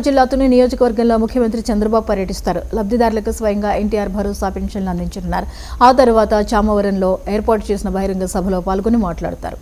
జిల్లా తుని నియోజకవర్గంలో ముఖ్యమంత్రి చంద్రబాబు పర్యటిస్తారు. లబ్ధిదారులకు స్వయంగా ఎన్టీఆర్ భరోసా పెన్షన్లు అందించనున్నారు. ఆ తర్వాత చామవరంలో ఏర్పాటు చేసిన బహిరంగ సభలో పాల్గొని మాట్లాడతారు.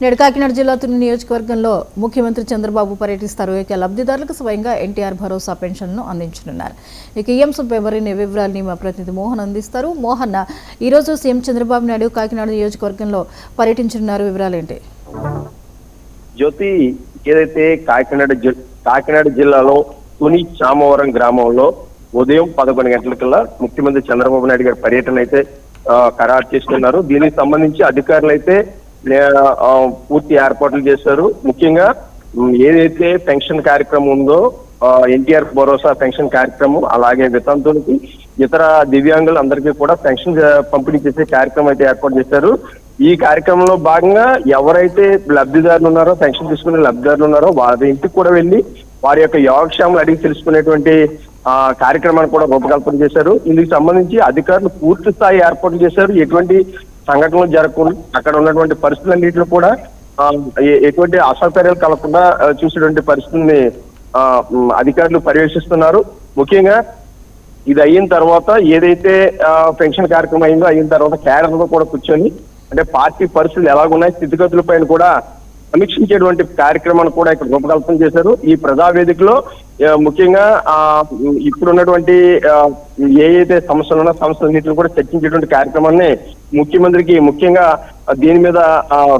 నేడు కాకినాడ జిల్లా తుని నియోజకవర్గంలో ముఖ్యమంత్రి చంద్రబాబు పర్యటిస్తారు. ఇక లబ్ధిదారులకు స్వయంగా ఎన్టీఆర్ భరోసా పెన్షన్ను అందించనున్నారు. ఇక ఈ అంశంపై మరిన్ని వివరాలని మా ప్రతినిధి మోహన్ అందిస్తారు. మోహన్, ఈరోజు సీఎం చంద్రబాబు నాయుడు కాకినాడ నియోజకవర్గంలో పర్యటించనున్నారు, వివరాలేంటి? జ్యోతి, ఏదైతే కాకినాడ జిల్లాలో తుని చామవరం గ్రామంలో ఉదయం 11 గంటలకల్లా ముఖ్యమంత్రి చంద్రబాబు నాయుడు గారి పర్యటన అయితే ఖరారు చేస్తున్నారు. దీనికి సంబంధించి అధికారులు అయితే పూర్తి ఏర్పాట్లు చేశారు. ముఖ్యంగా ఏదైతే పెన్షన్ కార్యక్రమం ఉందో ఎన్టీఆర్ భరోసా పెన్షన్ కార్యక్రమం, అలాగే వితంతులకి ఇతర దివ్యాంగులు అందరికీ కూడా పెన్షన్ పంపిణీ చేసే కార్యక్రమం అయితే ఏర్పాటు చేశారు. ఈ కార్యక్రమంలో భాగంగా ఎవరైతే లబ్ధిదారులు ఉన్నారో, పెన్షన్ తీసుకునే లబ్ధిదారులు ఉన్నారో వారి ఇంటికి కూడా వెళ్ళి వారి యొక్క యోగక్షేమాలు అడిగి తెలుసుకునేటువంటి కార్యక్రమాన్ని కూడా రూపకల్పన చేశారు. ఇందుకు సంబంధించి అధికారులు పూర్తి స్థాయి ఏర్పాట్లు చేశారు. ఎటువంటి సంఘటనలు జరగకుండా అక్కడ ఉన్నటువంటి పరిస్థితులన్నింటిలో కూడా ఎటువంటి అసౌకర్యాలు కలగకుండా చూసేటువంటి పరిస్థితుల్ని అధికారులు పర్యవేక్షిస్తున్నారు. ముఖ్యంగా ఇది అయిన తర్వాత ఏదైతే పెన్షన్ కార్యక్రమం అయిందో అయిన తర్వాత కేడర్లో కూడా కూర్చొని అంటే పార్టీ పరిస్థితులు ఎలాగున్నాయి స్థితిగతుల పైన కూడా సమీక్షించేటువంటి కార్యక్రమాన్ని కూడా ఇక్కడ రూపకల్పన చేశారు. ఈ ప్రజావేదికలో ముఖ్యంగా ఇప్పుడున్నటువంటి ఏదైతే సమస్యలు ఉన్నా సమస్యలన్నింటిని కూడా చర్చించేటువంటి కార్యక్రమాన్ని ముఖ్యమంత్రికి ముఖ్యంగా దీని మీద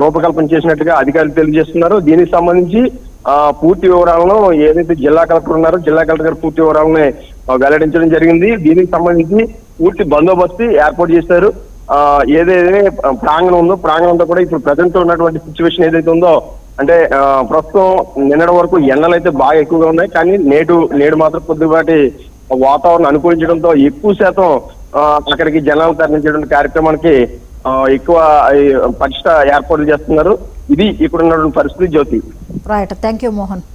రూపకల్పన చేసినట్టుగా అధికారులు తెలియజేస్తున్నారు. దీనికి సంబంధించి పూర్తి వివరాలను ఏదైతే జిల్లా కలెక్టర్ ఉన్నారో జిల్లా కలెక్టర్ గారు పూర్తి వివరాలను వెల్లడించడం జరిగింది. దీనికి సంబంధించి పూర్తి బందోబస్తు ఏర్పాటు చేశారు. ఏదైతే ప్రాంగణం ఉందో ప్రాంగణంతో కూడా ఇప్పుడు ప్రజెంట్ ఉన్నటువంటి సిచ్యువేషన్ ఏదైతే ఉందో అంటే ప్రస్తుతం నిన్నటి వరకు ఎండలు అయితే బాగా ఎక్కువగా ఉన్నాయి. కానీ నేడు మాత్రం కొద్దిపాటి వాతావరణం అనుకూలించడంతో ఎక్కువ శాతం అక్కడికి జనాలు తరలించేటువంటి కార్యక్రమానికి ఎక్కువ పటిష్ట ఏర్పాట్లు చేస్తున్నారు. ఇది ఇక్కడ ఉన్నటువంటి పరిస్థితి. జ్యోతి, రైట్, థ్యాంక్ యూ మోహన్.